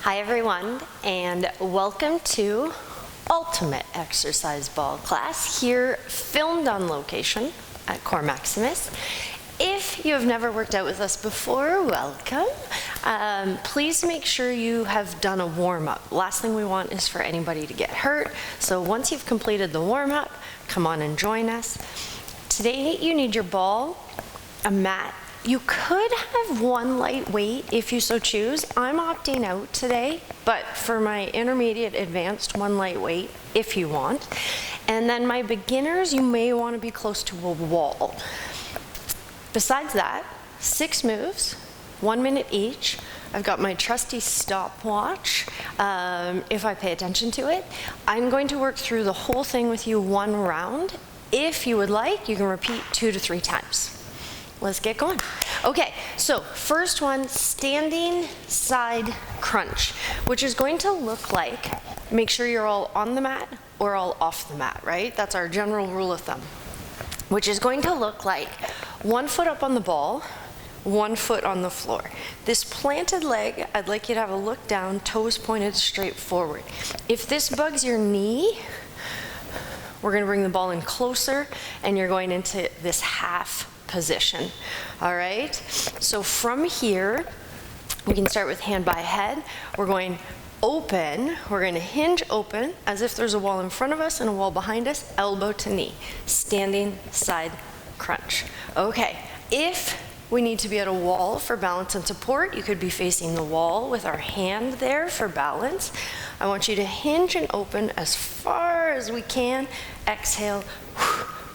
Hi everyone, and welcome to Ultimate Exercise Ball class, here filmed on location at Core Maximus. If you have never worked out with us before, welcome. Please make sure you have done a warm-up. Last thing we want is for anybody to get hurt, so once you've completed the warm-up, come on and join us. Today you need your ball, a mat. You could have one light weight if you so choose. I'm opting out today, but for my intermediate advanced, one light weight if you want. And then my beginners, you may want to be close to a wall. Besides that, 6 moves, 1 minute each. I've got my trusty stopwatch, if I pay attention to it. I'm going to work through the whole thing with you one round. If you would like, you can repeat 2 to 3 times. Let's get going. Okay, so first one, standing side crunch, which is going to look like, make sure you're all on the mat or all off the mat, right? That's our general rule of thumb, which is going to look like 1 foot up on the ball, 1 foot on the floor. This planted leg, I'd like you to have a look down, toes pointed straight forward. If this bugs your knee, we're gonna bring the ball in closer and you're going into this half position, all right? So from here, we can start with hand by head. We're going open, we're gonna hinge open as if there's a wall in front of us and a wall behind us, elbow to knee, standing side crunch. Okay, if we need to be at a wall for balance and support, you could be facing the wall with our hand there for balance. I want you to hinge and open as far as we can. Exhale,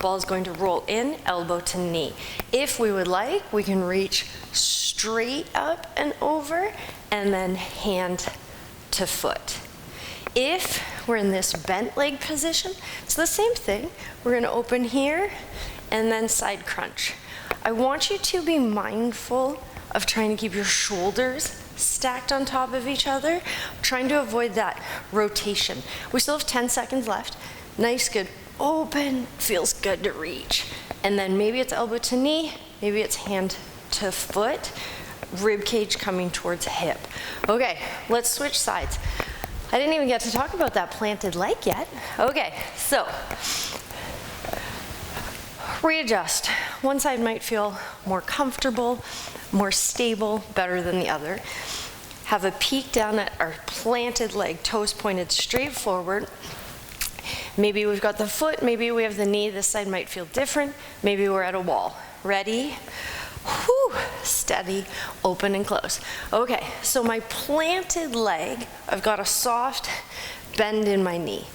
ball is going to roll in, elbow to knee. If we would like, we can reach straight up and over, and then hand to foot. If we're in this bent leg position, it's the same thing. We're gonna open here, and then side crunch. I want you to be mindful of trying to keep your shoulders stacked on top of each other, trying to avoid that rotation. We still have 10 seconds left. Nice, good, open, feels good to reach. And then maybe it's elbow to knee, maybe it's hand to foot, rib cage coming towards hip. Okay, let's switch sides. I didn't even get to talk about that planted leg yet. Okay, so readjust. One side might feel more comfortable, more stable, better than the other. Have a peek down at our planted leg, toes pointed straight forward. Maybe we've got the foot, maybe we have the knee. This side might feel different. Maybe we're at a wall. Ready? Whew. Steady, open and close. Okay, so my planted leg, I've got a soft bend in my knee,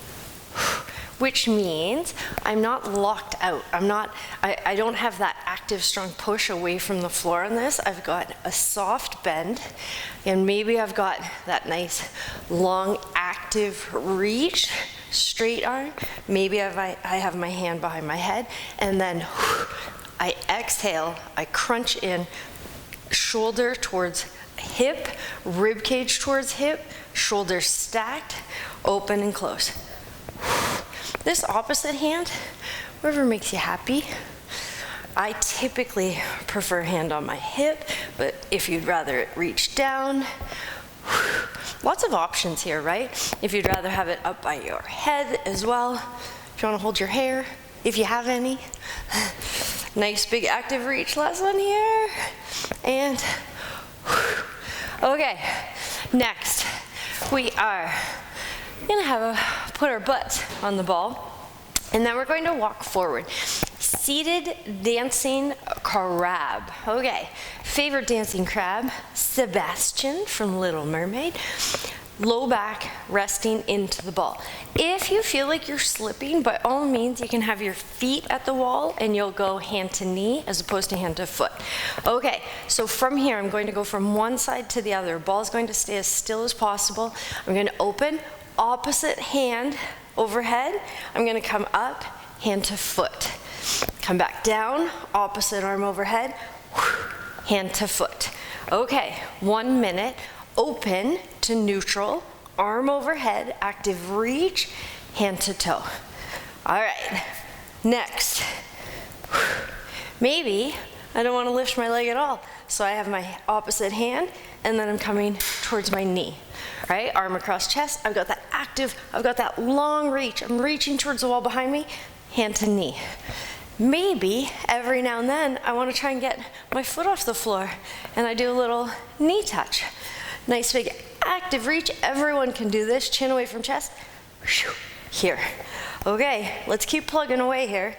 which means I'm not locked out. I don't have that active, strong push away from the floor on this. I've got a soft bend, and maybe I've got that nice, long, active reach, straight arm. Maybe I have my hand behind my head, and then I exhale, I crunch in, shoulder towards hip, rib cage towards hip, shoulders stacked, open and close. This opposite hand, whatever makes you happy. I typically prefer hand on my hip, but if you'd rather it reach down, lots of options here, right? If you'd rather have it up by your head as well, if you want to hold your hair, if you have any. Nice big active reach, last one here, and okay, next we are gonna put our butts on the ball, and then we're going to walk forward. Seated dancing crab. Okay, favorite dancing crab, Sebastian from Little Mermaid. Low back, resting into the ball. If you feel like you're slipping, by all means, you can have your feet at the wall and you'll go hand to knee as opposed to hand to foot. Okay, so from here, I'm going to go from one side to the other. Ball's going to stay as still as possible. I'm going to open, opposite hand overhead. I'm going to come up, hand to foot. Come back down, opposite arm overhead, hand to foot. Okay, 1 minute. Open to neutral, arm overhead, active reach, hand to toe. All right, next. Maybe I don't want to lift my leg at all, so I have my opposite hand, and then I'm coming towards my knee. right? Arm across chest, I've got that active, I've got that long reach. I'm reaching towards the wall behind me, hand to knee. Maybe every now and then I want to try and get my foot off the floor and I do a little knee touch. Nice big active reach. Everyone can do this. Chin away from chest. Here. Okay, let's keep plugging away here.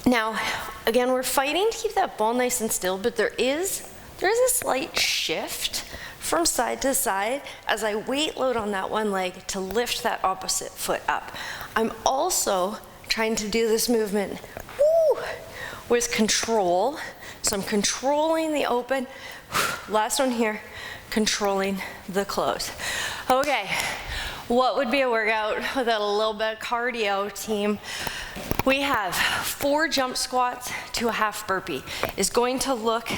Now, again, we're fighting to keep that ball nice and still, but there is a slight shift from side to side as I weight load on that one leg to lift that opposite foot up. I'm also trying to do this movement with control. So I'm controlling the open. Last one here, controlling the close. Okay, what would be a workout without a little bit of cardio, team? We have 4 jump squats to a half burpee. It's going to look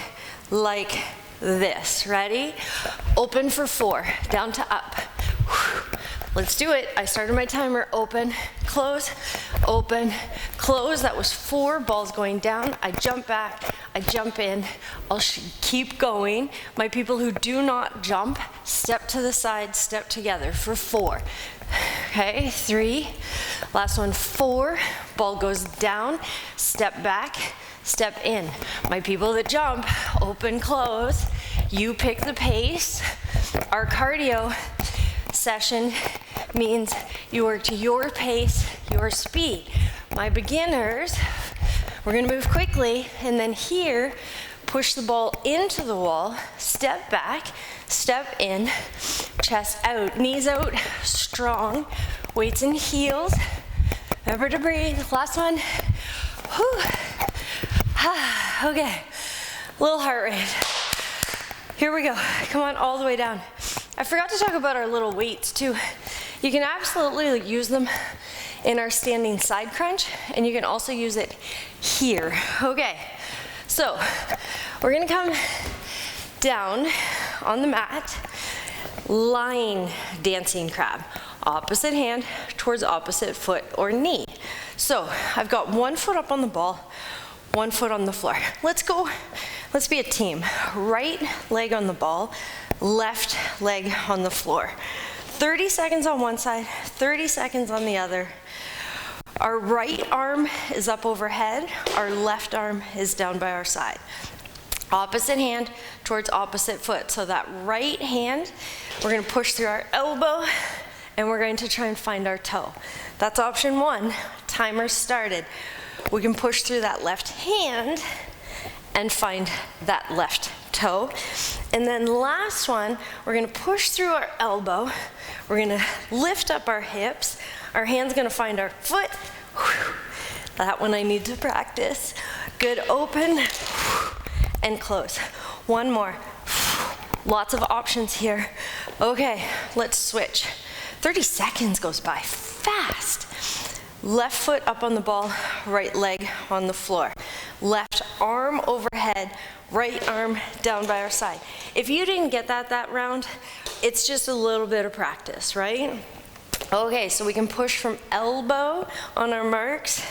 like this. Ready? Open for 4, down to up. Let's do it. I started my timer. Open, close, open, close. That was 4 balls going down. I jump back, I jump in. I'll keep going. My people who do not jump, step to the side, step together for 4. Okay, 3. Last one, 4. Ball goes down, step back, step in. My people that jump, open, close. You pick the pace. Our cardio session means you work to your pace, your speed. My beginners, we're gonna move quickly, and then here, push the ball into the wall, step back, step in, chest out, knees out, strong, weights and heels. Remember to breathe. Last one. Whew. Okay, little heart rate. Here we go. Come on, all the way down. I forgot to talk about our little weights too. You can absolutely use them in our standing side crunch, and you can also use it here. Okay, so we're gonna come down on the mat, lying dancing crab. Opposite hand towards opposite foot or knee. So I've got 1 foot up on the ball, 1 foot on the floor. Let's go, let's be a team. Right leg on the ball, left leg on the floor. 30 seconds on one side, 30 seconds on the other. Our right arm is up overhead, our left arm is down by our side. Opposite hand towards opposite foot. So that right hand, we're gonna push through our elbow and we're going to try and find our toe. That's option 1. Timer started. We can push through that left hand and find that left toe. And then last one, we're gonna push through our elbow. We're gonna lift up our hips. Our hand's gonna find our foot. That one I need to practice. Good, open and close. One more. Lots of options here. Okay, let's switch. 30 seconds goes by fast. Left foot up on the ball, right leg on the floor. Left arm overhead, right arm down by our side. If you didn't get that round, it's just a little bit of practice, right? Okay, so we can push from elbow on our marks,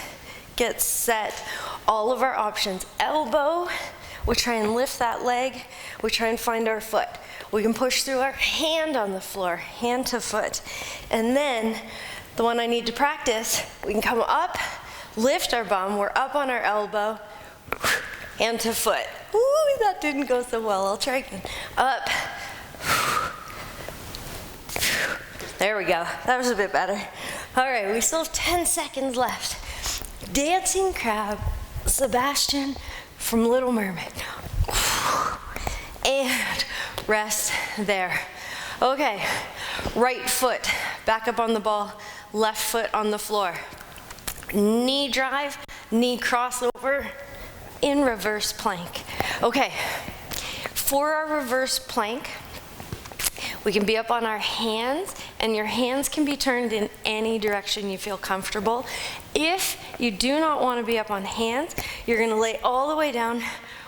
get set. All of our options. Elbow, we try and lift that leg, we try and find our foot. We can push through our hand on the floor, hand to foot. And then, the one I need to practice, we can come up, lift our bum, we're up on our elbow, hand to foot. Ooh, that didn't go so well, I'll try again. Up. There we go, that was a bit better. All right, we still have 10 seconds left. Dancing crab, Sebastian from Little Mermaid. And rest there. Okay, right foot back up on the ball, left foot on the floor. Knee drive, knee crossover, in reverse plank. Okay, for our reverse plank, we can be up on our hands, and your hands can be turned in any direction you feel comfortable. If you do not want to be up on hands, you're going to lay all the way down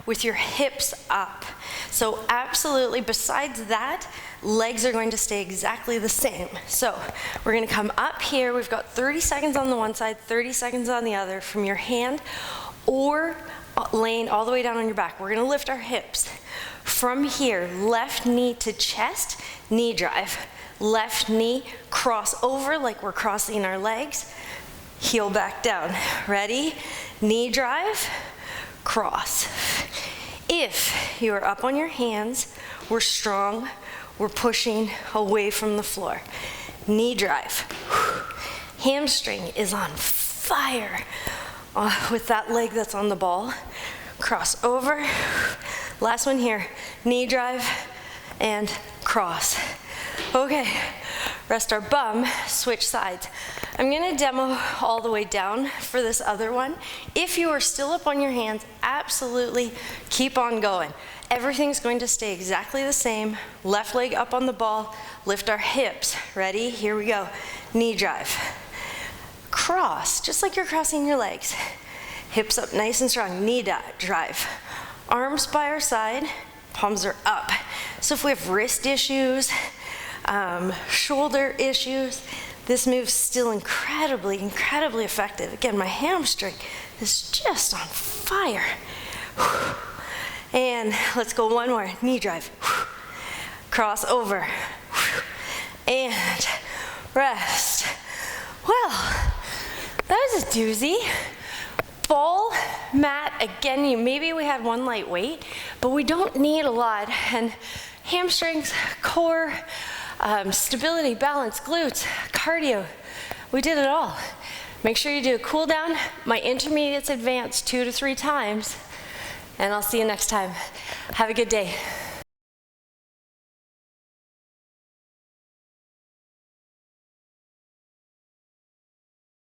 with your hips up. So absolutely, besides that, legs are going to stay exactly the same. So we're gonna come up here. We've got 30 seconds on the one side, 30 seconds on the other from your hand or laying all the way down on your back. We're gonna lift our hips. From here, left knee to chest, knee drive. Left knee, cross over like we're crossing our legs. Heel back down. Ready? Knee drive, cross. If you are up on your hands, we're strong, we're pushing away from the floor. Knee drive. Hamstring is on fire with that leg that's on the ball. Cross over. Last one here. Knee drive and cross. Okay, rest our bum, switch sides. I'm gonna demo all the way down for this other one. If you are still up on your hands, absolutely keep on going. Everything's going to stay exactly the same. Left leg up on the ball, lift our hips. Ready? Here we go. Knee drive. Cross, just like you're crossing your legs. Hips up nice and strong, knee drive. Arms by our side, palms are up. So if we have wrist issues, shoulder issues, this move's still incredibly effective. Again, my hamstring is just on fire. And let's go one more, knee drive. Cross over. And rest. Well, that was a doozy. Ball mat, again, maybe we had one light weight, but we don't need a lot. And hamstrings, core, stability, balance, glutes, cardio, we did it all. Make sure you do a cool down. My intermediates advance 2 to 3 times, and I'll see you next time. Have a good day.